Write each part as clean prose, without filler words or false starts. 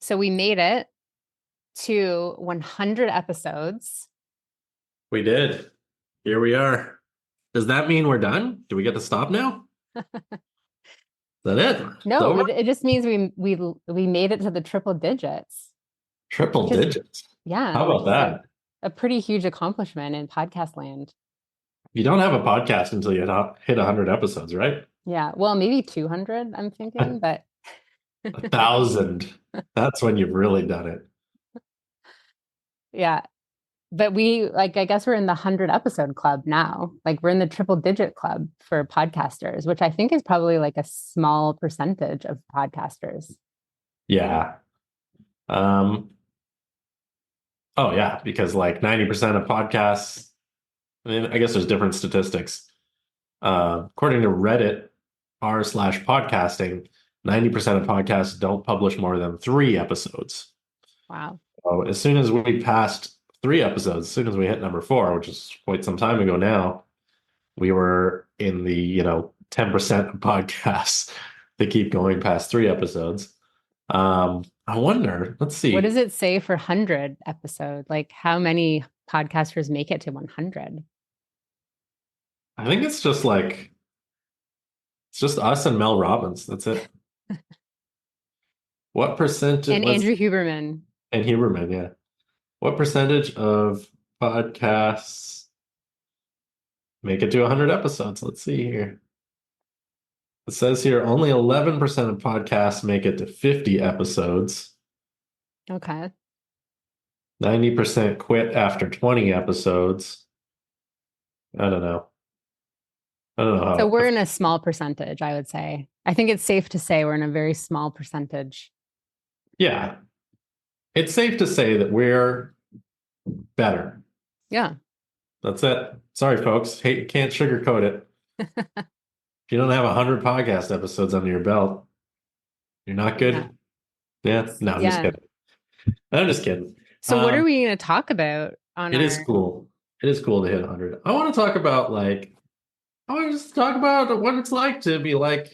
So we made it to 100 episodes. We did. Here we are. Does that mean we're done? Do we get to stop now? Is that it? It's No, over? it just means we made it to the triple digits, Triple which is digits. yeah, How which about is that? a pretty huge accomplishment in podcast land. You don't have a podcast until you hit 100 episodes, right? Yeah, well, maybe 200, I'm thinking, but 1,000. That's when you've really done it. yeah. But I guess we're in the 100 episode club now. Like we're in the triple digit club for podcasters, which I think is probably like a small percentage of podcasters. Yeah. Um, oh yeah, because like 90% of podcasts, I mean, I guess there's different statistics. According to Reddit r/ podcasting, 90% of podcasts don't publish more than 3 episodes. Wow. So as soon as we passed 3 episodes, as soon as we hit number 4, which is quite some time ago now, we were in the, 10% of podcasts that keep going past 3 episodes. I wonder, let's What see. does it say for 100 episode? Like how many podcasters make it to 100? I think it's just us and Mel Robbins. That's it. What percentage, And let's, Andrew Huberman. and Huberman, yeah. What percentage of podcasts make it to 100 episodes? Let's see here. It says here only 11% of podcasts make it to 50 episodes. Okay. 90% quit after 20 episodes. I don't know. I don't know So how. we're in a small percentage, I would say. I think it's safe to say we're in a very small percentage. Yeah, it's safe to say that we're better. Yeah. That's it. Sorry, folks. Hey, can't sugarcoat it. If you don't have 100 podcast episodes under your belt, you're not Yeah. good. Yeah, no, I'm just Yeah. kidding. I'm just kidding. So what are we going to talk about on It is our cool. It is cool to hit 100. I want to talk about I want to just talk about what it's like to be like,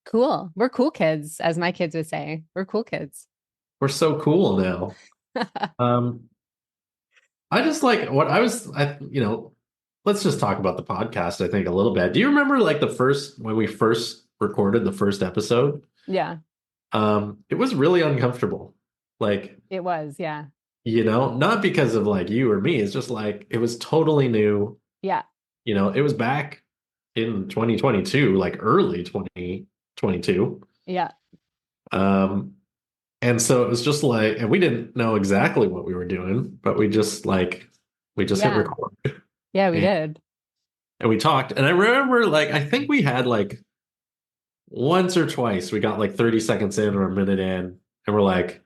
cool? We're cool kids, as my kids would say. We're cool kids. we're so cool now. Um, I just like what I was, let's just talk about the podcast, I think, a little bit. Do you remember like when we first recorded the first episode? Yeah, It was really uncomfortable. Like, it was. Yeah. not because of like you or me. It's just like it was totally new. Yeah. It was back in 2022, like early 2022. Yeah. Um, and so it was just like, and we didn't know exactly what we were doing, but we just hit Yeah. record Yeah, we and, did. and we talked. And I remember like, I think we had like once or twice, we got like 30 seconds in or a minute in, and we're like,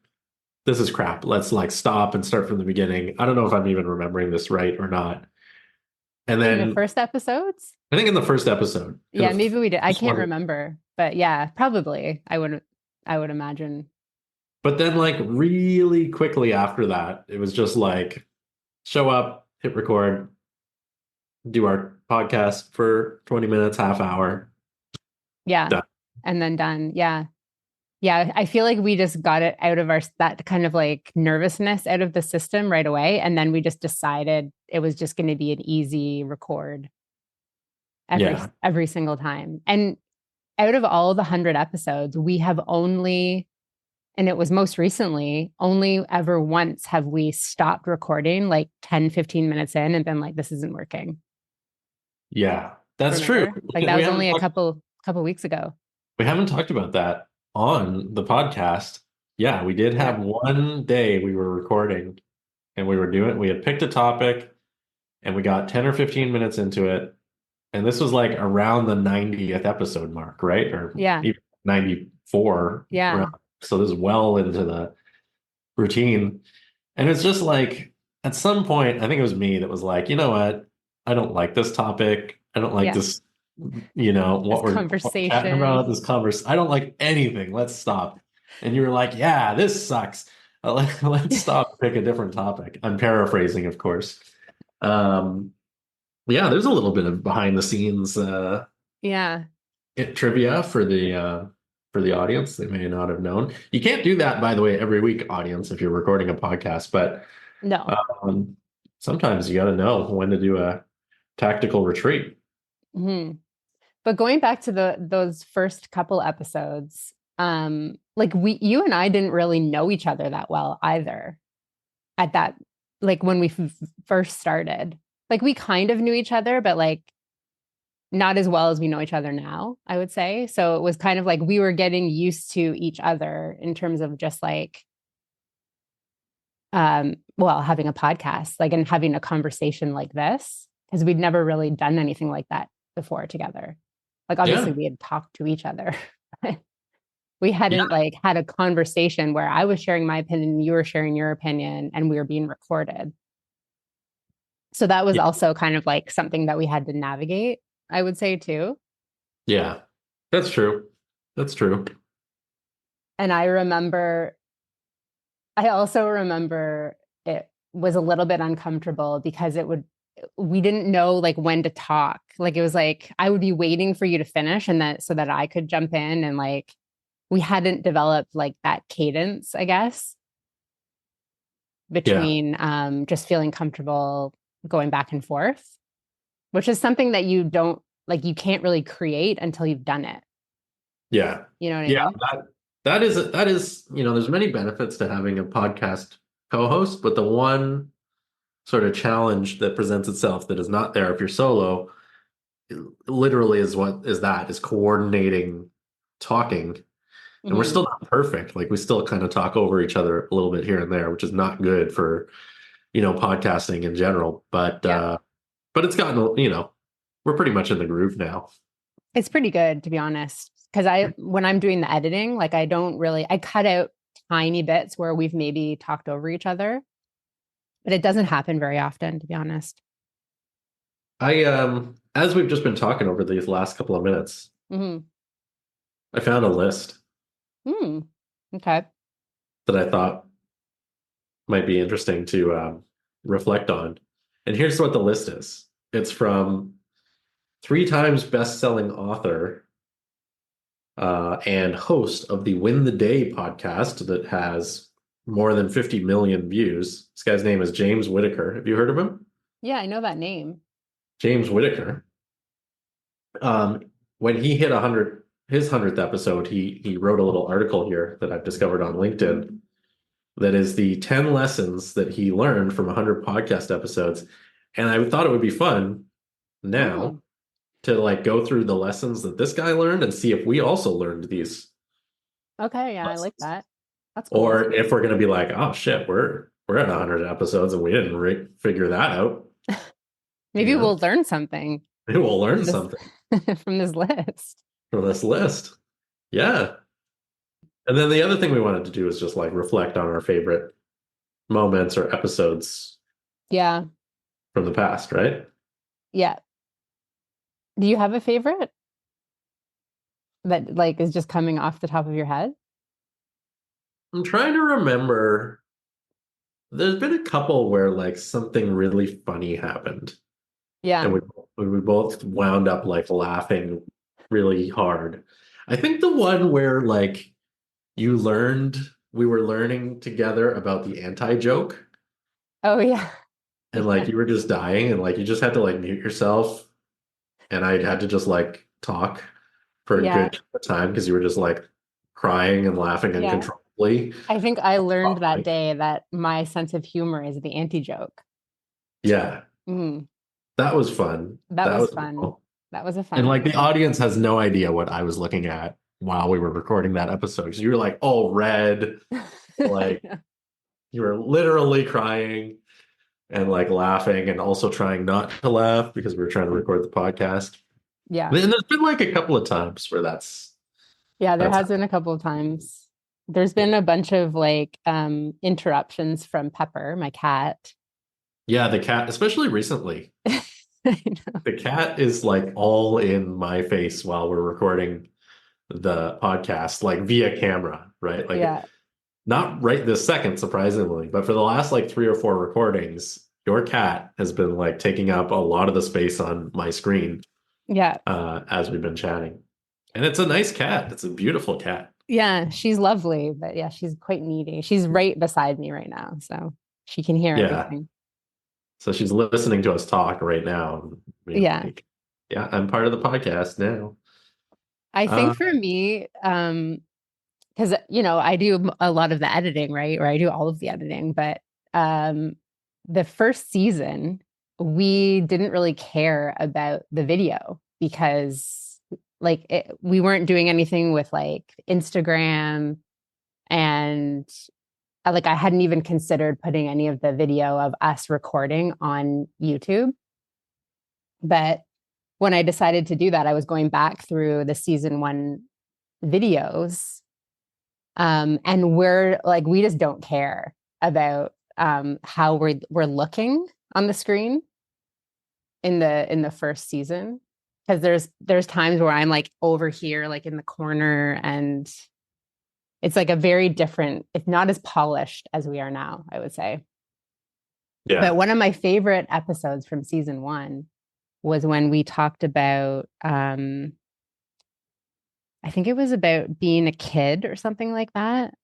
this is crap. Let's like stop and start from the beginning. I don't know if I'm even remembering this right or not. And In the then first episodes? I think in the first episode, in Yeah, the maybe we did. I first can't one, remember. But yeah, probably. I would imagine. but then like really quickly after that, it was just like show up, hit record, do our podcast for 20 minutes, half hour. Yeah. Done. And then done. Yeah. Yeah, I feel like we just got it out of that kind of like nervousness out of the system right away. And then we just decided it was just going to be an easy record every Yeah. every single time. And out of all the 100 episodes, we have only, and it was most recently, only ever once have we stopped recording like 10, 15 minutes in and been like, this isn't working. Yeah. That's true. Remember? Like that We was haven't only a talked, couple weeks ago. we haven't talked about that on the podcast. Yeah, we did Yeah. have one day we were recording and we had picked a topic and we got 10 or 15 minutes into it. And this was like around the 90th episode mark, right? Or Yeah. even 94. Yeah. So this is well into the routine. And it's just like at some point, I think it was me that was like, you know what? I don't like this topic. I don't like Yeah. this, This what we're chatting conversation. about, this converse. I don't like anything. Let's stop. And you were like, yeah, this sucks. Let's stop and pick a different topic. I'm paraphrasing, of course. Um, yeah, there's a little bit of behind the scenes Yeah. trivia for for the audience. They may not have known. You can't do that, by the way, every week, audience, if you're recording a podcast, but No. um, sometimes you got to know when to do a tactical retreat. Mhm. But going back to those first couple episodes, like you and I didn't really know each other that well either at that, like when we first started. Like we kind of knew each other, but like not as well as we know each other now, I would say. So it was kind of like we were getting used to each other in terms of just like well, having a podcast, like and having a conversation like this, because we'd never really done anything like that before together. Like obviously Yeah. we had talked to each other. We Yeah. hadn't like had a conversation where I was sharing my opinion, you were sharing your opinion, and we were being recorded. So that was Yeah. also kind of like something that we had to navigate, I would say too. Yeah. That's true. That's true. And I also remember it was a little bit uncomfortable because we didn't know like when to talk. Like it was like I would be waiting for you to finish and that so that I could jump in and like we hadn't developed like that cadence, I guess, Yeah. between just feeling comfortable going back and forth, which is something that you don't like you can't really create until you've done it. Yeah. You know what I Yeah. mean? That is, there's many benefits to having a podcast co-host, but the one sort of challenge that presents itself that is not there if you're solo literally is coordinating talking. And we're Hmm. still not perfect. Like we still kind of talk over each other a little bit here and there, which is not good for, podcasting in general. Yeah. But it's gotten, we're pretty much in the groove now. It's pretty good to be honest. Because when I'm doing the editing, like I cut out tiny bits where we've maybe talked over each other, but it doesn't happen very often, to be honest. As we've just been talking over these last couple of minutes, Hmm. I found a list Hmm. Okay. that I thought might be interesting to reflect on. And here's what the list is. It's from three times best-selling author and host of the Win the Day podcast that has more than 50 million views. This guy's name is James Whitaker. Have you heard of him? Yeah, I know that name. James Whitaker. Um, when he hit 100, his 100th episode, he wrote a little article here that I've discovered on LinkedIn that is the 10 lessons that he learned from 100 podcast episodes. And I thought it would be fun now Oh, to like go through the lessons that this guy learned and see if we also learned these okay. Yeah, I like lessons. that. That's cool. Or if we're going to be like, oh shit, we're at 100 episodes and we didn't figure that out, you Maybe know, we'll learn something maybe we'll learn from this something from this list. from this list. Yeah. And then the other thing we wanted to do is just like reflect on our favorite moments or episodes Yeah. from the past, right? Yeah. Do you have a favorite that like is just coming off the top of your head? I'm trying to remember. There's been a couple where like something really funny happened, and Yeah. we both wound up like laughing really hard. I think the one where like you learned we were learning together about the anti-joke, Oh yeah. and Yeah. like you were just dying, and like you just had to like mute yourself, and I had to just like talk for a Yeah. good time because you were just like crying and laughing Yeah. uncontrollably. I think I learned that day that my sense of humor is the anti-joke. Yeah, Mm, that was fun. that That was was fun. cool. That was a fun And like the episode. audience has no idea what I was looking at while we were recording that episode. So you were like all red, like you were literally crying and like laughing and also trying not to laugh because we were trying to record the podcast. Yeah. And there's been like a couple of times where Yeah, there that's has been a couple of times. There's yeah. been a bunch of like interruptions from Pepper, my cat. Yeah, the cat, especially recently. I know. The cat is like all in my face while we're recording the podcast, like via camera, right? Like Yeah. not right this second, surprisingly, but for the last like three or four recordings, your cat has been like taking up a lot of the space on my screen Yeah. as we've been chatting. And it's a nice cat. It's a beautiful cat. Yeah, she's lovely, but yeah, she's quite needy. She's right beside me right now, so she can hear Yeah. everything. So she's listening to us talk right now, being Yeah. like, yeah, I'm part of the podcast now. I Uh, think for me, because I do a lot of the editing, right? Or I do all of the editing, but um the first season we didn't really care about the video because we weren't doing anything with like Instagram and like I hadn't even considered putting any of the video of us recording on YouTube. But when I decided to do that, I was going back through the season 1 videos, and we're like we just don't care about how we're looking on the screen in the first season, because there's times where I'm like over here like in the corner, and it's like a very different, it's not as polished as we are now, I would say. But yeah. one of my favorite episodes from season 1 was when we talked about I think it was about being a kid or something like that.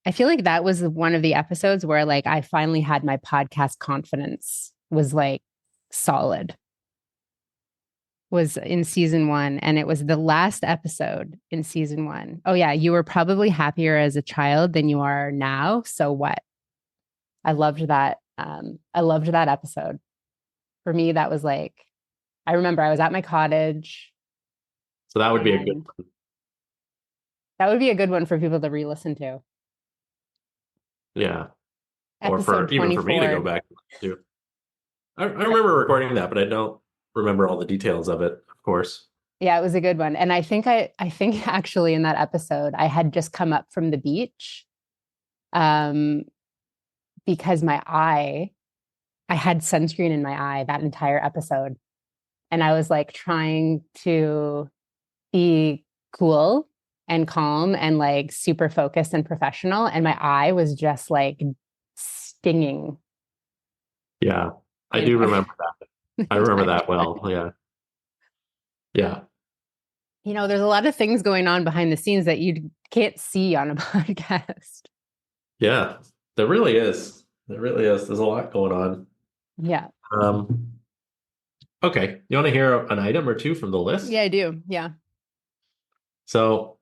I feel like that was one of the episodes where like I finally had my podcast confidence was like solid. Was in season 1, and it was the last episode in season 1. Oh yeah, you were probably happier as a child than you are now. So what? I loved that. I loved that episode. For me, that was like I remember I was at my cottage, So that would be a good and that would be a good one for people to re-listen to. yeah. Or Episode for even for me to go 24. back to. I remember recording that, but I don't remember all the details of it, of course. Yeah, it was a good one. And I think actually in that episode I had just come up from the beach, um because I had sunscreen in my eye that entire episode, and I was like trying to be cool and calm and like super focused and professional, and my eye was just like stinging Yeah, I in do there remember that. the I remember entire that time. well. Yeah. Yeah. There's a lot of things going on behind the scenes that you can't see on a podcast. Yeah. There really is. There really is. There's a lot going on. Yeah. Um, okay. You want to hear an item or two from the Yeah, list? I do. Yeah. So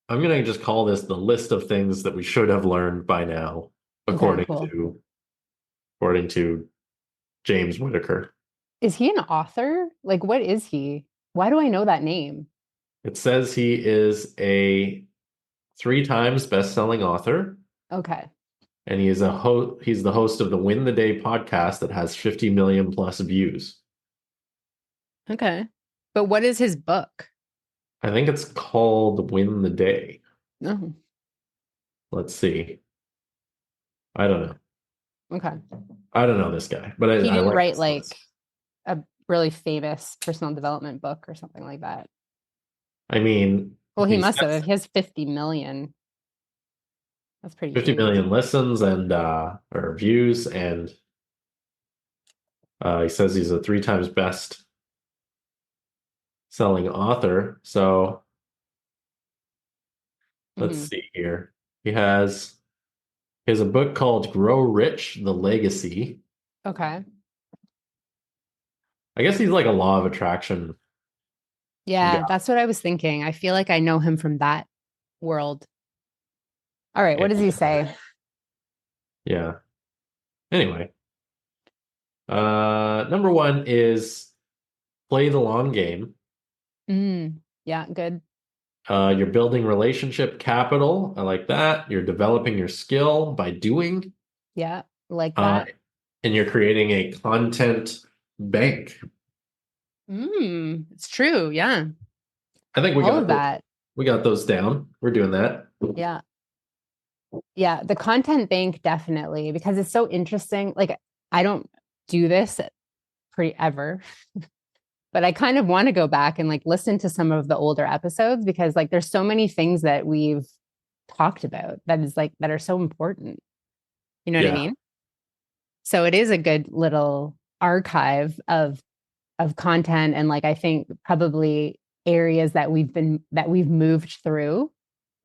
I'm going to just call this the list of things that we should have learned by now, Okay, according cool. to according to James Whitaker. Is he an author? Like, what is he? Why do I know that name? It says he is a three times best-selling author, Okay. and he is he's the host of the Win the Day podcast that has 50 million plus views. Okay. But what is his book? I think it's called Win the Day. Oh, Let's see. I don't know. okay. I don't know this guy, but He I didn't like write this like list. a really famous personal development book or something like that. I mean, Well, he he's must got have. If he has 50 million, that's pretty 50 huge. million listens and or views, and he says he's a three times best selling author. So let's Hmm. see here. He has he has a book called Grow Rich: The Legacy. Okay. I guess he's like a law of attraction Yeah, guy. that's what I was thinking. I feel like I know him from that world. All right. What does he say? Yeah. Anyway, number one is play the long game. Yeah, good. You're building relationship capital. I like that. You're developing your skill by doing, Yeah, like uh, that. and you're creating a content bank. It's true. Yeah. I think All of that. we got those down. We're doing that. Yeah. Yeah, the content bank definitely, because it's so interesting. Like I don't do this pretty ever, but I kind of want to go back and like listen to some of the older episodes, because like there's so many things that we've talked about that is like that are so important. You know what I Yeah. mean? So it is a good little archive of content, and like I think probably areas that we've moved through,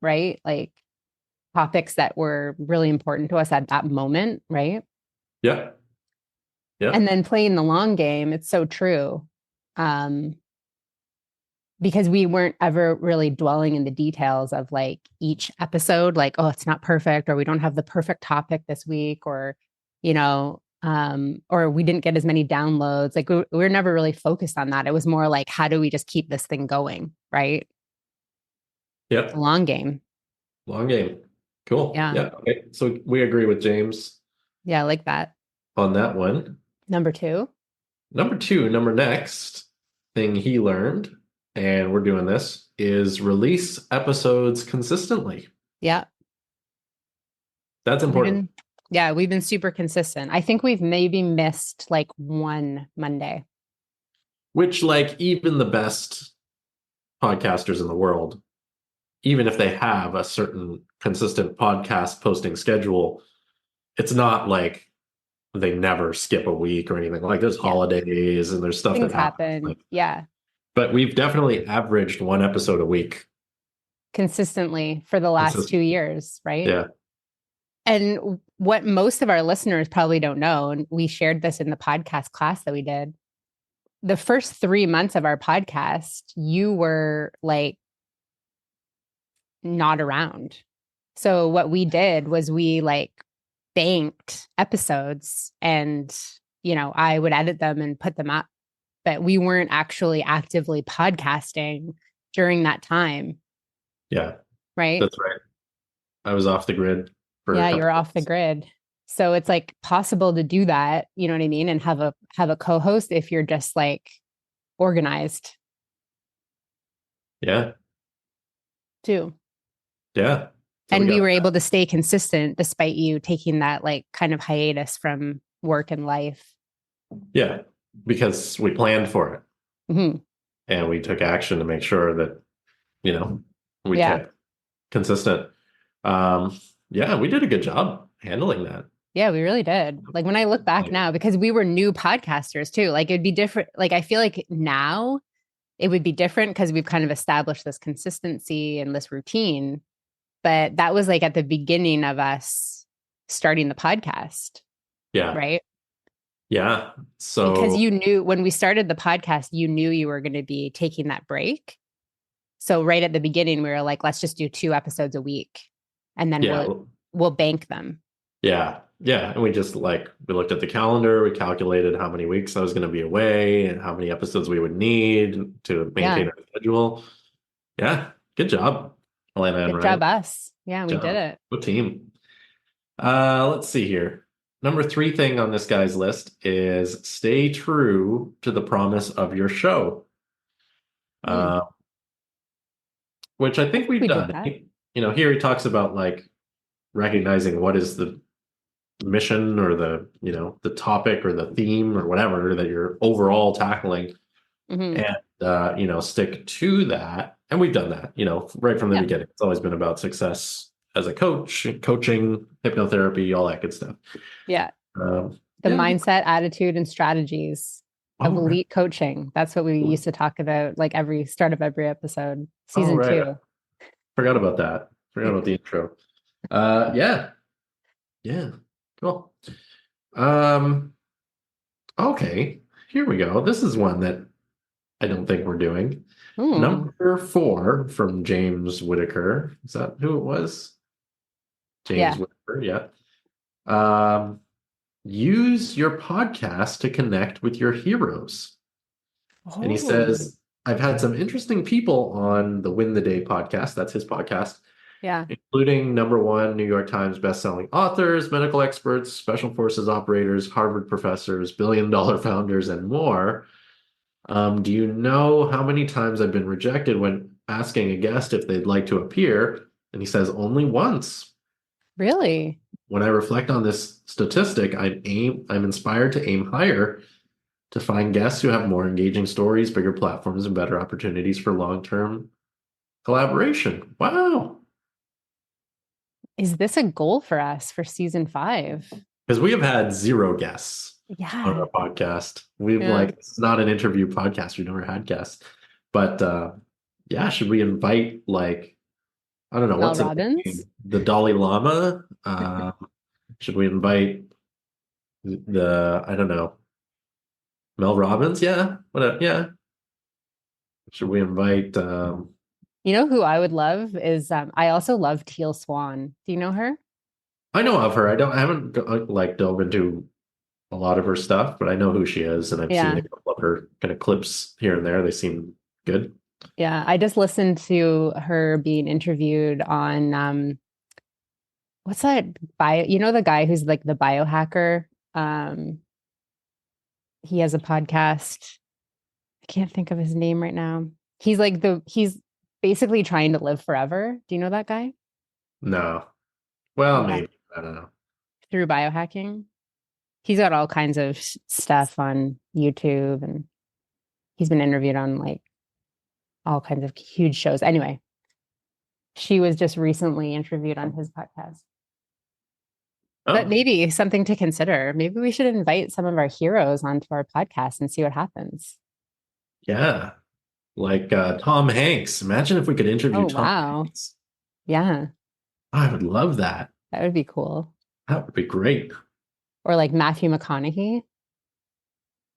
right? Like topics that were really important to us at that moment, right? Yeah. Yeah. And then playing the long game, it's so true. Um, because we weren't ever really dwelling in the details of like each episode, like, oh, it's not perfect, or we don't have the perfect topic this week, or, or we didn't get as many downloads. Like we were never really focused on that. It was more like, how do we just keep this thing going? Right. It's a Yep. long game. Long game. Cool. Yeah. Yeah. Okay. So we agree with James Yeah. I like that. on that one. Number two. Number two, number next thing he learned, and we're doing this, is release episodes consistently. Yeah. That's We've important. been, yeah, we've been super consistent. I think we've maybe missed like one Monday. Which, like, even the best podcasters in the world, even if they have a certain consistent podcast posting schedule, it's not like they never skip a week or anything. Like, there's Yeah. holidays and there's stuff that Things happens. happen. Like, Yeah. but we've definitely averaged one episode a week. Consistently for the last 2 years, right? Yeah. And what most of our listeners probably don't know, and we shared this in the podcast class that we did, the first 3 months of our podcast, you were like not around. So what we did was we like banked episodes and, I would edit them and put them up, but we weren't actually actively podcasting during that time. Yeah. Right. That's right. I was off the grid for a Yeah, couple you're of off the months. grid. So it's like possible to do that, you know what I mean? And have a co-host if you're just like organized Yeah. too. Yeah. So we And we got were that. able to stay consistent despite you taking that like kind of hiatus from work and life. Yeah. Because we planned for it Hmm. and we took action to make sure that, you know, we Yeah. kept consistent. Um, yeah, we did a good job handling that. Yeah, we really did. Like when I look back Like, now, because we were new podcasters too, like it'd be different. Like I feel like now it would be different because we've kind of established this consistency and this routine. But that was like at the beginning of us starting the podcast, yeah. right? Yeah. Because So you knew when we started the podcast, you knew you were going to be taking that break. So right at the beginning, we were like, let's just do 2 episodes a week and then yeah. we'll bank them. Yeah. Yeah. And we just like we looked at the calendar, we calculated how many weeks I was going to be away and how many episodes we would need to Yeah. maintain our schedule. Yeah. Good job, Elena and Good Ryan. job, us. Yeah, we Good did job. it. What team? Let's see here. Number three thing on this guy's list is stay true to the promise of your show. Hmm. Uh, which I think we've We did done. that. Here he talks about like recognizing what is the mission or the topic or the theme or whatever that you're overall tackling Hmm. and stick to that. And we've done that, right from the Yeah. beginning. It's always been about success as a coach, coaching, hypnotherapy, all that good stuff. Yeah. The Yeah. mindset, attitude, and strategies of Oh, right. elite coaching. That's what we used to talk about like every start of every episode, Oh, season right. 2. Forgot about that. Forgot about the intro. Yeah. Yeah. Cool. Um, okay. Here we go. This is one that I don't think we're doing. Hmm. Number 4 from James Whitaker. Is that who it was? James Yeah. Whitaker, yeah. Um, use your podcast to connect with your heroes. And he Oh, says, I've had some interesting people on the Win the Day podcast. That's his podcast, yeah. including #1 New York Times bestselling authors, medical experts, special forces operators, Harvard professors, billion-dollar founders, and more. Do you know how many times I've been rejected when asking a guest if they'd like to appear? And he says, only once. Really? When I reflect on this statistic, I'm inspired to aim higher to find guests who have more engaging stories, bigger platforms, and better opportunities for long-term collaboration. Wow. Is this a goal for us for season 5? Because we have had 0 guests on Yeah. our podcast. We've Yeah. like, it's not an interview podcast. We've never had guests. But Yeah, should we invite like, I don't know, Mel what's a Robbins. name? The Dalai Lama? Should we invite I don't know, Mel Robbins? Yeah. What? Yeah. Should we invite? You know who I would love is I also love Teal Swan. Do you know her? I know of her. I haven't like dove into a lot of her stuff, but I know who she is, and I've seen a Yeah. couple of her kind of clips here and there. They seem good. Yeah. I just listened to her being interviewed on what's that bio? You know the guy who's like the biohacker? Um, he has a podcast. I can't think of his name right now. He's basically trying to live forever. Do you know that guy? No. Well, Yeah. maybe. I don't know. Through biohacking. He's got all kinds of stuff on YouTube and he's been interviewed on like all kinds of huge shows. Anyway, she was just recently interviewed on his podcast. But Oh, maybe something to consider. Maybe we should invite some of our heroes onto our podcast and see what happens. yeah. Like Tom Hanks. Imagine if we could interview Oh, Tom wow. Hanks. Yeah, I would love that. that would be cool. That would be great. Or like Matthew McConaughey.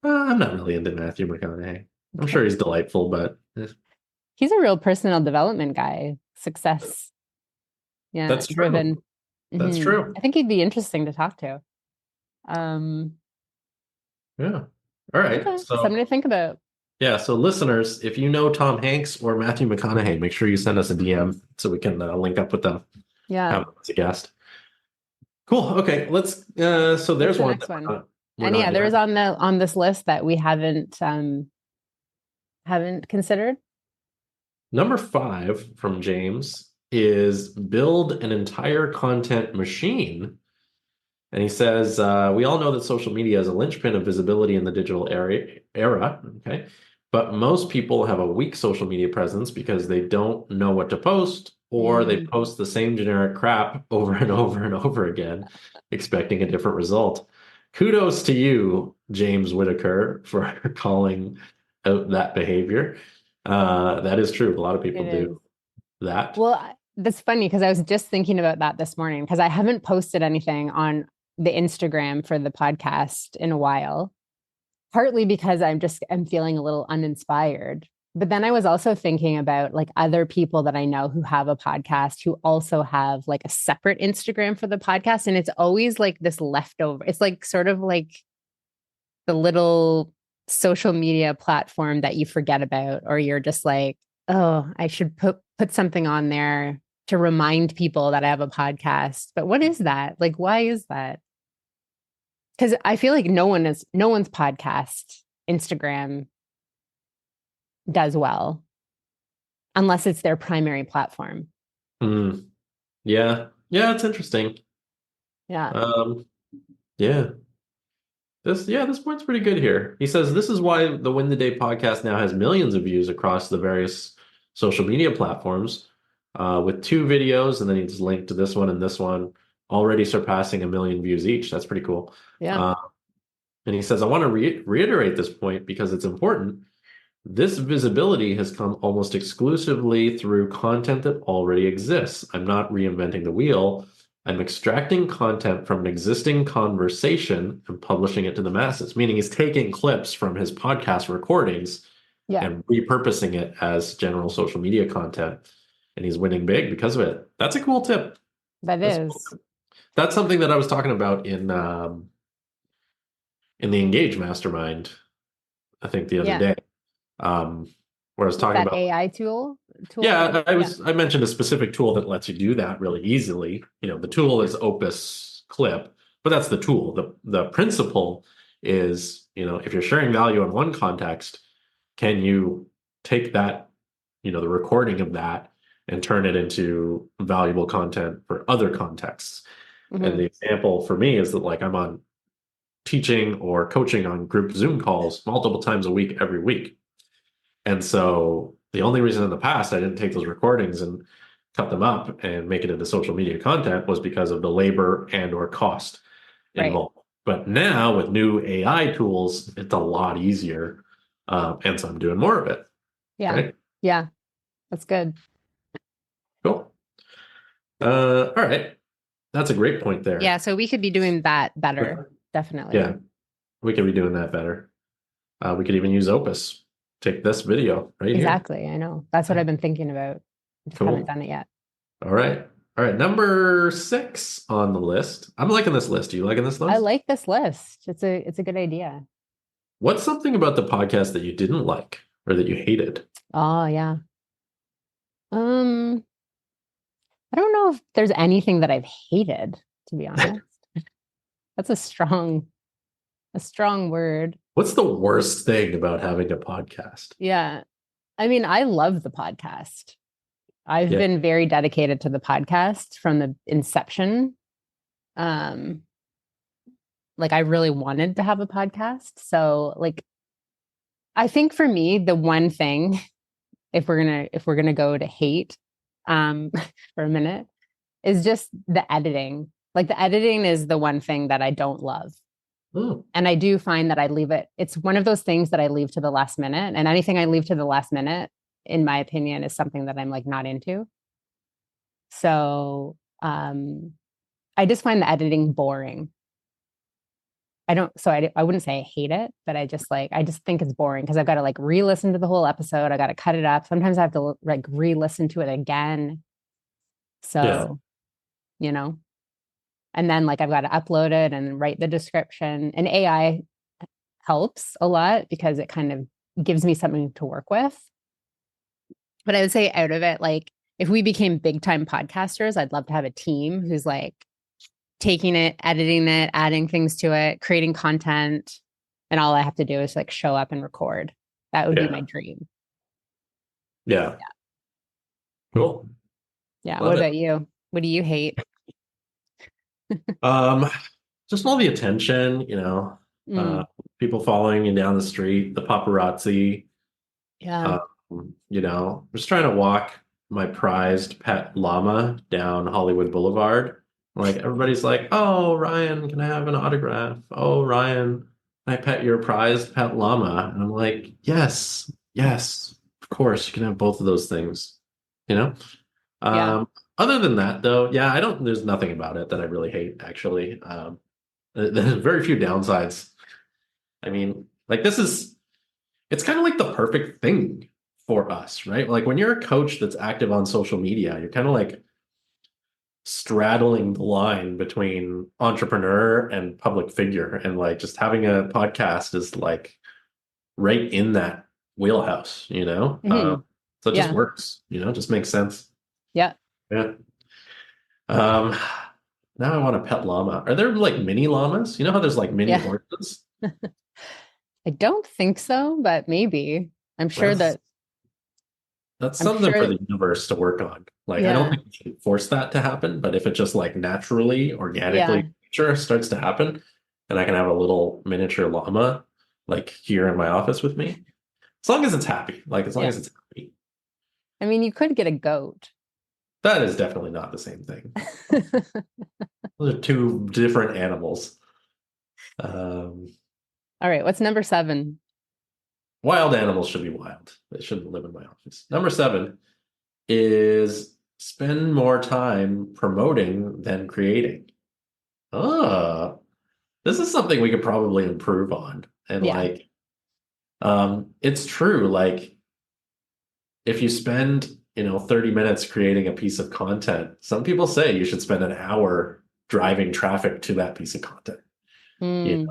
I'm not really into Matthew McConaughey. I'm sure Okay. he's delightful, but He's a real personal development guy, success, yeah, that's true. driven. That's true. I think he'd be interesting to talk to. Um, Yeah. All right. okay, something to think about. Yeah. So, listeners, if you know Tom Hanks or Matthew McConaughey, make sure you send us a DM so we can link up with them, Yeah. have them as a guest. Cool. Okay. Let's. So What's there's the one next that one? we're Any not others doing. on the on this list that we haven't considered? Number 5 from James is build an entire content machine. And he says, we all know that social media is a linchpin of visibility in the digital era. Okay. But most people have a weak social media presence because they don't know what to post, or they Mm, post the same generic crap over and over and over again, expecting a different result. Kudos to you, James Whitaker, for calling out that behavior. That is true. A lot of it people do is. that. Well, that's funny because I was just thinking about that this morning because I haven't posted anything on the Instagram for the podcast in a while, partly because I'm feeling a little uninspired. But then I was also thinking about like other people that I know who have a podcast who also have like a separate Instagram for the podcast. And it's always like this leftover. It's like sort of like the little social media platform that you forget about, or you're just like, oh, I should put something on there to remind people that I have a podcast. But what is that? Like, why is that? Because I feel like no one's podcast Instagram does well unless it's their primary platform. Hmm. Yeah. Yeah, it's interesting. Yeah. Um, yeah. This point's pretty good here. He says this is why the Win the Day podcast now has millions of views across the various social media platforms, with 2 videos, and then he's linked to this one and this one, already surpassing 1 million views each. That's pretty cool. Yeah. Uh, and he says, I want to reiterate this point because it's important. This visibility has come almost exclusively through content that already exists. I'm not reinventing the wheel. I'm extracting content from an existing conversation and publishing it to the masses, meaning he's taking clips from his podcast recordings Yeah. and repurposing it as general social media content. And he's winning big because of it. That's a cool tip. That That's a cool is. tip. That's something that I was talking about in the Engage Mastermind, I think the other Yeah. day, um, where I was With talking that about. AI tool that Yeah, yeah. I mentioned a specific tool that lets you do that really easily. The tool is Opus Clip, but that's the tool. The principle is, if you're sharing value in one context, can you take that, the recording of that and turn it into valuable content for other contexts? And Hmm. the example for me is that like I'm on teaching or coaching on group Zoom calls multiple times a week, every week. And so the only reason in the past I didn't take those recordings and cut them up and make it into social media content was because of the labor and or cost Right. involved. But now with new AI tools, it's a lot easier. And so I'm doing more of it, Yeah. right? Yeah. That's good. Cool. All right. That's a great point Yeah, there. so we could be doing that better, definitely. Yeah, we could be doing that better. We could even use Opus. Take this video right here. Exactly. I know. That's what I've been thinking about. I just haven't Cool. done it yet. All right. All right. Number 6 on the list. I'm liking this list. Are you liking this I list? like this list. It's a good idea. What's something about the podcast that you didn't like or that you hated? Oh, yeah. Um, I don't know if there's anything that I've hated, to be honest. That's a strong word. What's the worst thing about having a podcast? Yeah. I mean, I love the podcast. I've Yeah. been very dedicated to the podcast from the inception. Um, like I really wanted to have a podcast. So like I think for me, the one thing, if we're gonna go to hate for a minute, is just the editing. Like the editing is the one thing that I don't love. Oh, And I do find that I leave it, it's one of those things that I leave to the last minute. And anything I leave to the last minute, in my opinion, is something that I'm like not into. So I just find the editing boring. I don't, so I wouldn't say I hate it, but I just think it's boring because I've got to like re-listen to the whole episode. I got to cut it up. Sometimes I have to like re-listen to it again. yeah. So, you know, and then like I've got to upload it and write the description. And AI helps a lot because it kind of gives me something to work with. But I would say out of it, like if we became big time podcasters, I'd love to have a team who's like taking it, editing it, adding things to it, creating content. And all I have to do is like show up and record. That would be my Yeah. dream. Yeah. Cool. Yeah. What Love it. about you? What do you hate? Um, just all the attention, uh, Mm, people following you down the street, the paparazzi, yeah. um, just trying to walk my prized pet llama down Hollywood Boulevard. Like everybody's like, "Oh, Ryan, can I have an autograph? Oh, Ryan, can I pet your prized pet llama?" And I'm like, "Yes, yes, of course, you can have both of those things." You know? Yeah. Other than that, though, yeah, there's nothing about it that I really hate, actually. There's very few downsides. I mean, like it's kind of like the perfect thing for us, right? Like when you're a coach that's active on social media, you're kind of like straddling the line between entrepreneur and public figure. And like just having a podcast is like right in that wheelhouse, you know? Hmm. So it just Yeah. works, it just makes sense. Yeah. Yeah. Um, Now I want a pet llama. Are there like mini llamas? You know how there's like mini Yeah. horses? I don't think so, but maybe. I'm sure That's that, that's I'm something for sure. the universe to work on. Like I don't Yeah. think we should force that to happen, but if it just like naturally, organically, Yeah. nature starts to happen, and I can have a little miniature llama like here in my office with me, as long as it's happy, like as long Yeah. as it's happy. I mean, you could get a goat. That is definitely not the same thing. Those are two different animals. Um, All right. What's number 7? Wild animals should be wild. They shouldn't live in my office. Number 7 is spend more time promoting than creating. Ah, this is something we could probably improve on. And Yeah. like, it's true. Like, if you spend, 30 minutes creating a piece of content, some people say you should spend an hour driving traffic to that piece of content. You Mm,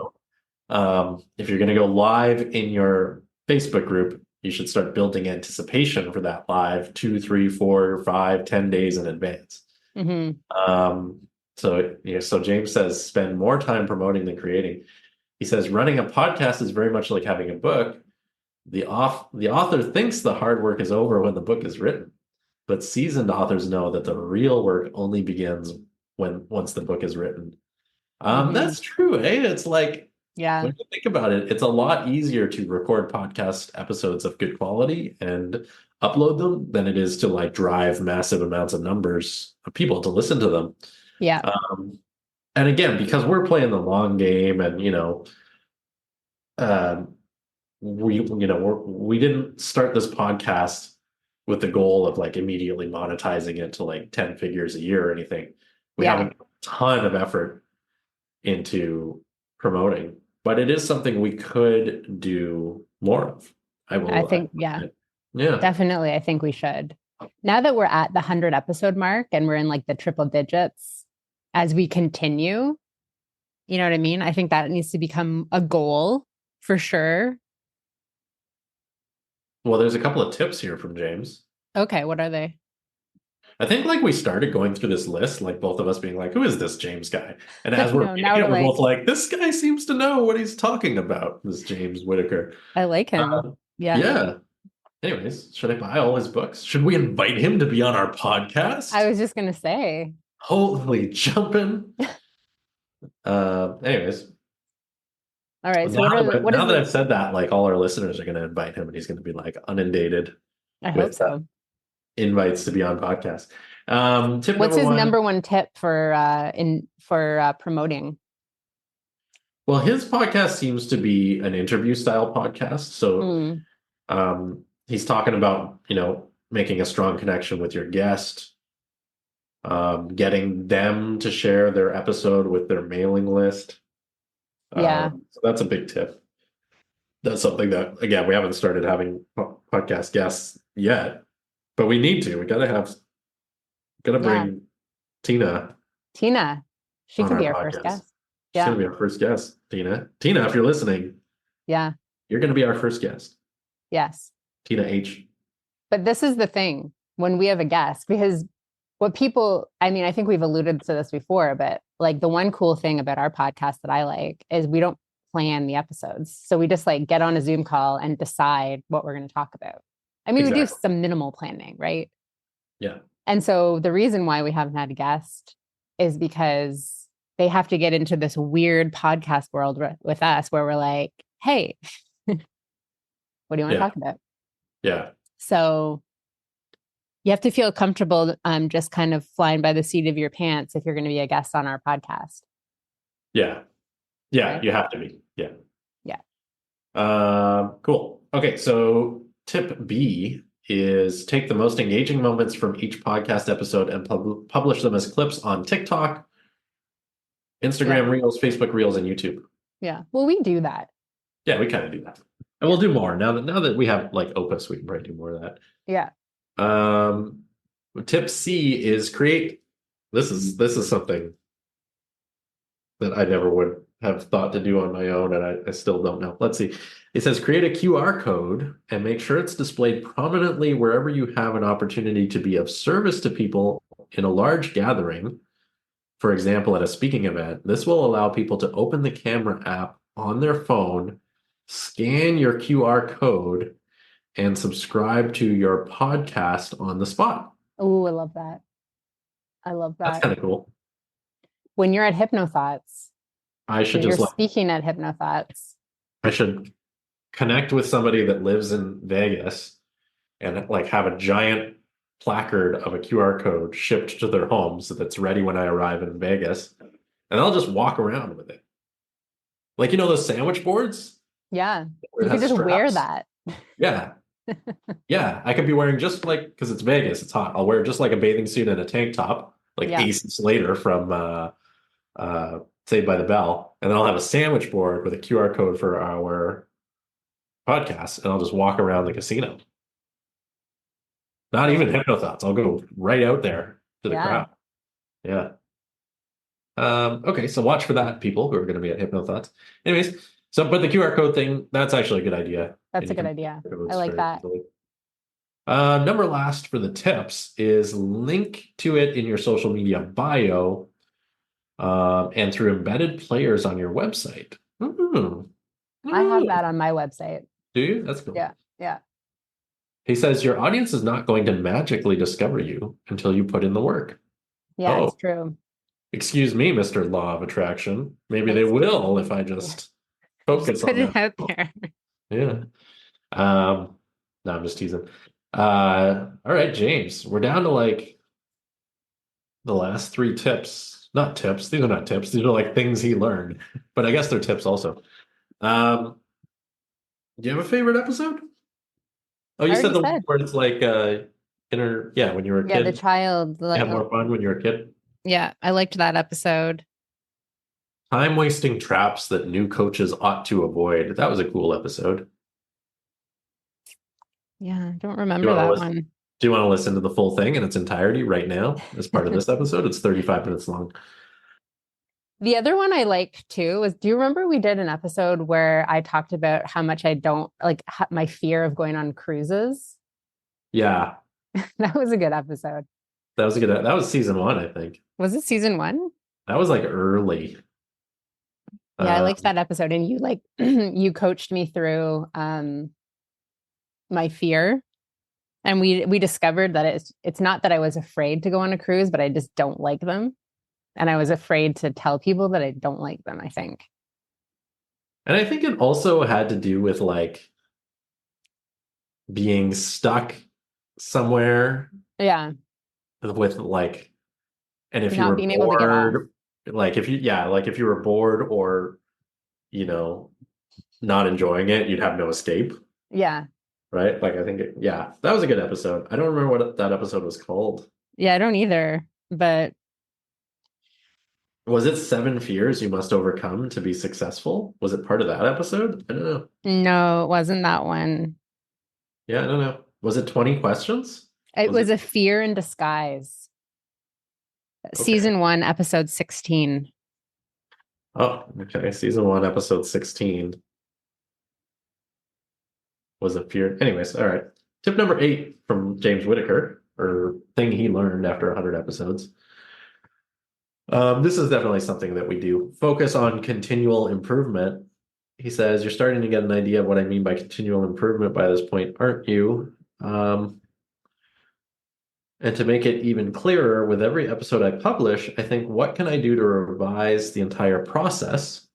know, if you're going to go live in your Facebook group, you should start building anticipation for that live 2, 3, 4, 5, 10 days in advance. hmm. Um, so James says spend more time promoting than creating. He says running a podcast is very much like having a book. The author thinks the hard work is over when the book is written, but seasoned authors know that the real work only begins once the book is written. Hmm. That's true, eh? It's like Yeah. when you think about it, it's a lot easier to record podcast episodes of good quality and upload them than it is to like drive massive amounts of numbers of people to listen to them. Yeah. Um, and again, because we're playing the long game, and um, we didn't start this podcast with the goal of like immediately monetizing it to like 10 figures a year or anything. We Yeah, haven't put a ton of effort into promoting, but it is something we could do more of. I I think, yeah, admit. Yeah. definitely. I think we should. Now that we're at the 100 episode mark and we're in like the triple digits, as we continue, you know what I mean? I think that needs to become a goal for sure. Well, there's a couple of tips here from James. Okay, what are they? I think like we started going through this list, like both of us being like, who is this James guy? And as we're No, now reading we're it, we're like, both like, this guy seems to know what he's talking about, this James Whitaker. I like him. Uh, Yeah. yeah. Anyways, should I buy all his books? Should we invite him to be on our I podcast? was just gonna say. Holy jumping. Anyways, All right. So what are the, what now is that the I've said that, like all our listeners are going to invite him and he's going to be like inundated I hope with so. invites to be on podcasts. Tip What's number his one. number one tip for promoting? Well, his podcast seems to be an interview style podcast. So Mm, he's talking about, making a strong connection with your guest, getting them to share their episode with their mailing list. yeah. So that's a big tip. That's something that, again, we haven't started having podcast guests yet, but we need to. We gotta Yeah. bring Tina Tina. She on could our be our first podcast. guest. She's Yeah. gonna be our first guest, Tina. Tina, if you're listening, Yeah. you're gonna be our first guest. Yes. Tina H. But this is the thing when we have a guest, because what people, I mean, I think we've alluded to this before, but like the one cool thing about our podcast that I like is we don't plan the episodes. So we just like get on a Zoom call and decide what we're going to talk about. I mean, we do Exactly. some minimal planning, right? Yeah. And so the reason why we haven't had a guest is because they have to get into this weird podcast world with us where we're like, hey, what do you want to Yeah. talk about? Yeah. So you have to feel comfortable just kind of flying by the seat of your pants if you're going to be a guest on our podcast. Yeah. Yeah. Right? You have to be. Yeah. Yeah. Cool. Okay. So tip B is take the most engaging moments from each podcast episode and publish them as clips on TikTok, Instagram Yeah. Reels, Facebook Reels, and YouTube. Yeah. Well, we do that. Yeah, we kind of do that. And we'll do more now that we have like Opus, we can probably do more of that. Yeah. Tip C is create. This is something that I never would have thought to do on my own, and I still don't know. Let's see. It says create a QR code and make sure it's displayed prominently wherever you have an opportunity to be of service to people in a large gathering. For example, at a speaking event, this will allow people to open the camera app on their phone, scan your QR code, and subscribe to your podcast on the spot. Oh, I love that. I love That's that. kind of cool. When you're at Hypnothoughts, I should you're just like speaking at Hypnothoughts. I should connect with somebody that lives in Vegas and like have a giant placard of a QR code shipped to their homes that's ready when I arrive in Vegas, and I'll just walk around with it. Like those sandwich boards Yeah. where You it could has just wear straps? that. Yeah. Yeah, I could be wearing just like because it's Vegas, it's hot. I'll wear just like a bathing suit and a tank top, like Yeah. Ace Slater from Saved by the Bell, and then I'll have a sandwich board with a QR code for our podcast, and I'll just walk around the casino. Not even Hypnothoughts. I'll go right out there to the Yeah. crowd. Yeah. Okay, so watch for that, people who are going to be at Hypnothoughts. Anyways, but the QR code thing, that's actually a good idea. That's And a you good can idea. codes I like very that. easily. Number last for the tips is link to it in your social media bio and through embedded players on your website. I have that on my website. Do you? That's cool. Yeah. Yeah. He says your audience is not going to magically discover you until you put in the work. Yeah, Oh, it's true. excuse me, Mr. Law of Attraction. Maybe they It's will if I just focus put on it that. out there. Yeah. No, I'm just teasing. All right, James, we're down to like the last three tips. Not tips. These are not tips. These are like things he learned, but I guess they're tips also. Do you have a favorite episode? Oh, I you said already the one said. where it's like when you were a Yeah, the kid, child. you had more fun when you were a kid. Yeah, I liked that episode. Time wasting traps that new coaches ought to avoid. That was a cool episode. Yeah, I don't Do you remember want to that listen? one. Do you want to listen to the full thing in its entirety right now as part of this episode? It's 35 minutes long. The other one I liked too was, do you remember we did an episode where I talked about how much I don't like my fear of going on cruises? Yeah, That was a good episode. that was a good. That was season one, I think. Was it season one? That was like early. Yeah, I liked Um, that episode. And you like you coached me through my fear. And we discovered that it's not that I was afraid to go on a cruise, but I just don't like them. And I was afraid to tell people that I don't like them, I think. and I think it also had to do with like being stuck somewhere Yeah. with like, and if you Not were being able to get off. bored, like if you were bored or, you know, not enjoying it, you'd have no escape, Yeah. right? Like I think, yeah, that was a good episode. I don't remember what that episode was called. Yeah, I don't either. But Was it Seven Fears You Must Overcome to Be Successful? Was it part of that episode? I don't know. no, it wasn't that one. Yeah, I don't know. Was it 20 questions? It Was was it? a fear in disguise. Okay. Season one, episode 16. Oh, okay. Season one, episode 16 was a fear. Anyways, all right. Tip number 8 from James Whitaker, or thing he learned after 100 episodes. This is definitely something that we do. Focus on continual improvement. He says, you're starting to get an idea of what I mean by continual improvement by this point, aren't you? And to make it even clearer, with every episode I publish, I think, what can I do to revise the entire process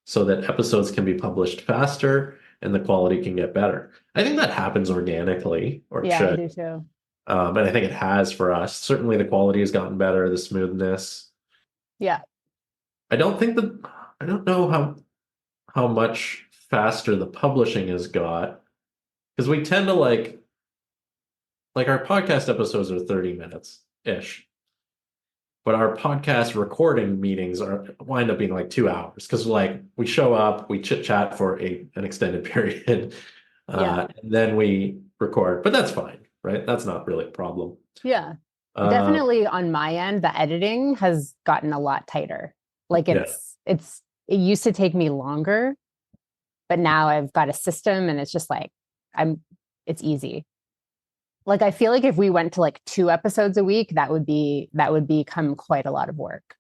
so that episodes can be published faster and the quality can get better? I think that happens organically, or it Yeah, I should. do too. And I think it has for us. Certainly the quality has gotten better, the smoothness. Yeah. I don't think that, I don't know how much faster the publishing has got, because we tend to like our podcast episodes are 30 minutes ish, but our podcast recording meetings are wind up being like 2 hours because like we show up, we chit chat for an extended period, Yeah. and then we record. But that's fine, right? That's not really a problem. Yeah. Uh, Definitely on my end, the editing has gotten a lot tighter. Like yeah, it used to take me longer, but now I've got a system and it's just like it's easy. Like I feel like if we went to like 2 episodes a week, that would become quite a lot of work.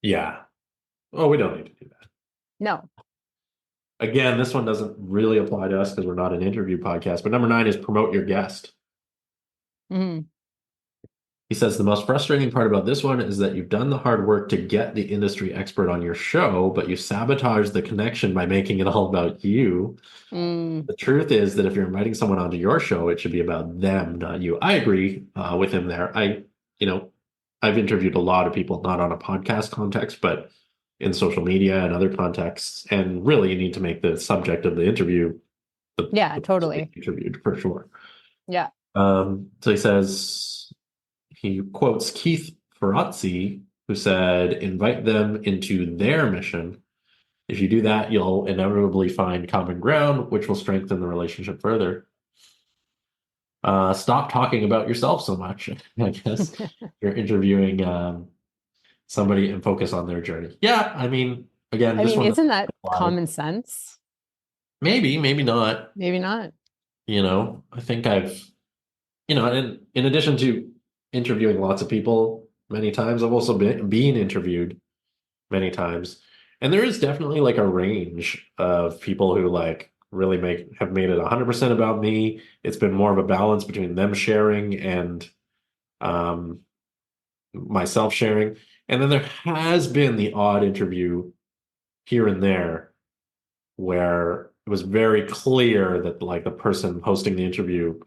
yeah. Oh, we don't need to do that. No. Again, this one doesn't really apply to us because we're not an interview podcast. But number 9 is promote your guest. Mhm. He says the most frustrating part about this one is that you've done the hard work to get the industry expert on your show, but you sabotage the connection by making it all about you. Mm. The truth is that if you're inviting someone onto your show, it should be about them, not you. I agree with him there. You know, I've interviewed a lot of people, not on a podcast context, but in social media and other contexts. And really, you need to make the subject of the interview Yeah, the person being totally. interviewed for sure. Yeah. So he says, he quotes Keith Ferrazzi, who said, invite them into their mission. If you do that, you'll inevitably find common ground, which will strengthen the relationship further. Stop talking about yourself so much. I guess you're interviewing somebody and focus on their journey. Yeah, I mean, again, I this mean, one doesn't isn't that apply. common sense? Maybe not. Maybe not. I think in addition to interviewing lots of people many times, I've also been interviewed many times. And there is definitely like a range of people who like really have made it 100% about me. It's been more of a balance between them sharing and um, myself sharing. And then there has been the odd interview here and there where it was very clear that like the person hosting the interview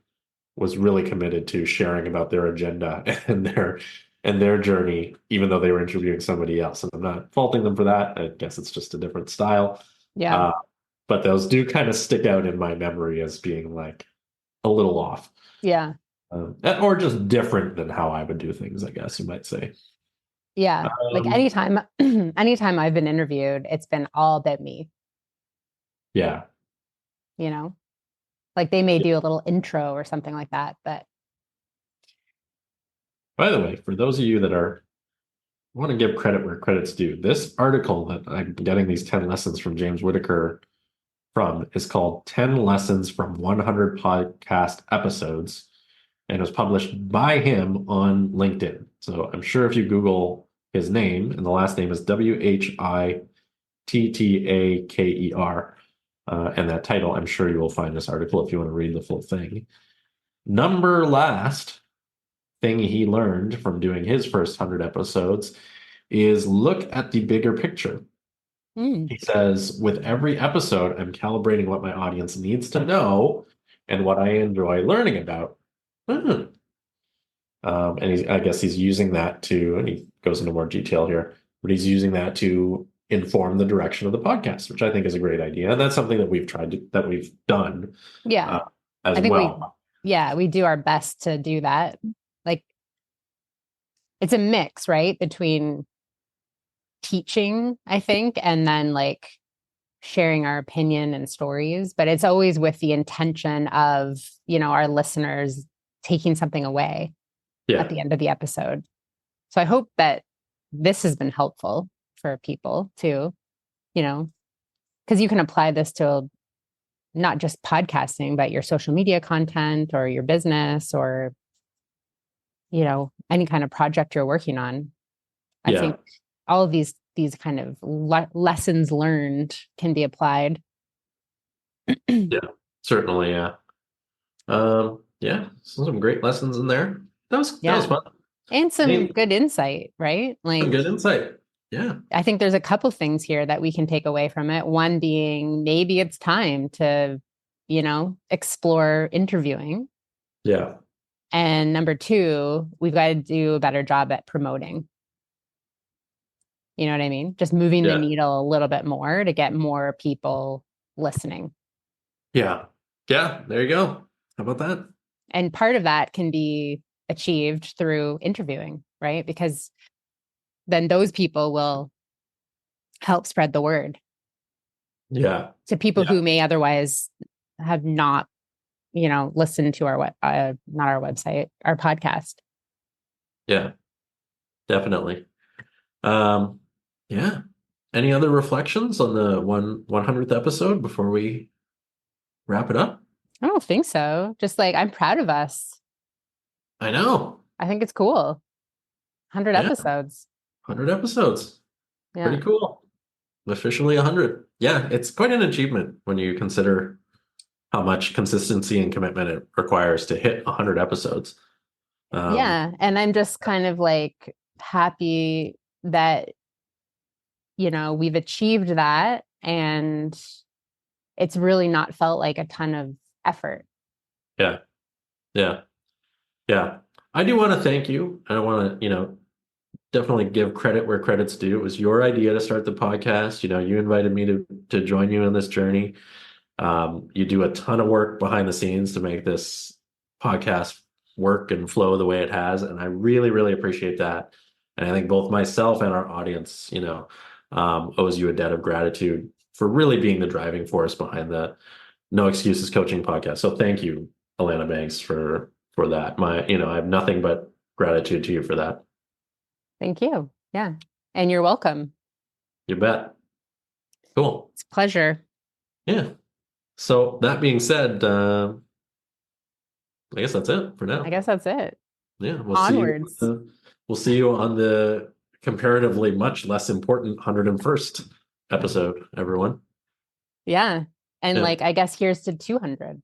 was really committed to sharing about their agenda and their journey, even though they were interviewing somebody else. And I'm not faulting them for that. I guess it's just a different style. Yeah. Uh, but those do kind of stick out in my memory as being like a little off. Yeah. Or just different than how I would do things, I guess you might say. Yeah. Like Um, anytime, anytime I've been interviewed, it's been all about me, yeah. you know, like they may do a little intro or something like that, but By the way, for those of you that are want to give credit where credit's due, this article that I'm getting these 10 lessons from James Whitaker from is called 10 Lessons from 100 Podcast Episodes, and it was published by him on LinkedIn. So I'm sure if you Google his name, and the last name is Whittaker, and that title, I'm sure you will find this article if you want to read the full thing. Number last thing he learned from doing his first 100 episodes is look at the bigger picture. mm, He says, with every episode, I'm calibrating what my audience needs to know and what I enjoy learning about. Hmm. And I guess he's using that to, and he goes into more detail here, but he's using that to inform the direction of the podcast, which I think is a great idea. And that's something that that we've done yeah, uh, as I think well. we do our best to do that. Like it's a mix, right? Between teaching, I think, and then like sharing our opinion and stories, but it's always with the intention of, our listeners taking something away at Yeah. the end of the episode. So I hope that this has been helpful for people too, because you can apply this to not just podcasting, but your social media content or your business or, any kind of project you're working on. I Yeah. think all of these kind of lessons learned can be applied. Yeah. Certainly. Yeah. Yeah. Some great lessons in there. That was Yeah. fun. And some Any, good insight, right? some Like, good insight. Yeah. I think there's a couple things here that we can take away from it. One being maybe it's time to, explore interviewing. Yeah. And number two, we've got to do a better job at promoting. You know what I mean? Just moving the Yeah. needle a little bit more to get more people listening. Yeah. Yeah. There you go. How about that? And part of that can be achieved through interviewing, right? Because then those people will help spread the word Yeah. to people Yeah. who may otherwise have not, listened to not our website, our podcast. Yeah. Definitely. Um, yeah. Any other reflections on the 100th episode before we wrap it up? I don't think so. Just like I'm proud of us. I know. I think it's cool. 100 Yeah. episodes. 100 episodes. Pretty Yeah. cool. Officially 100. Yeah. It's quite an achievement when you consider how much consistency and commitment it requires to hit 100 episodes. Yeah. And I'm just kind of like happy that, we've achieved that and it's really not felt like a ton of effort. Yeah. Yeah. Yeah. I do want to thank you. I want to, definitely give credit where credit's due. It was your idea to start the podcast. You invited me to join you in this journey. You do a ton of work behind the scenes to make this podcast work and flow the way it has, and I really, really appreciate that. And I think both myself and our audience, owes you a debt of gratitude for really being the driving force behind the No Excuses Coaching podcast. So thank you, Alana Banks, for that. I have nothing but gratitude to you for that. Thank you. Yeah. And you're welcome. You bet. Cool. It's a pleasure. Yeah. So that being said, I guess that's it for now. I guess that's it. Yeah, Onwards. We'll see you on the comparatively much less important 101st episode, everyone. Yeah. And Yeah. like, I guess here's to 200.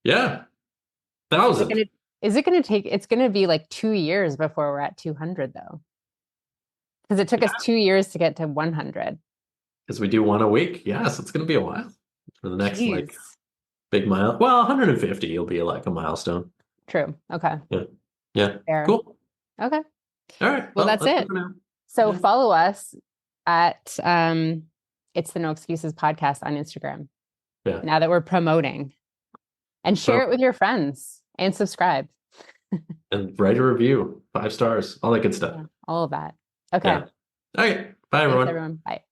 Yeah. Is it 1,000. gonna, it's gonna be like 2 years before we're at 200 though. Because it took us 2 years to get to 100. Because we do one a week. Yes, it's going to be a while for the next like Jeez. big mile. Well, 150 will be like a milestone. True. Okay. Yeah. Yeah. Fair. Cool. Okay. All right. Well, that's it. for now. So Yeah. follow us at it's the No Excuses podcast on Instagram. Yeah. Now that we're promoting. And share it with your friends and subscribe. and write a review, 5 stars, all that good stuff. Yeah, all of that. Okay. Yeah. Okay. Bye, Thanks, everyone. everyone. Bye.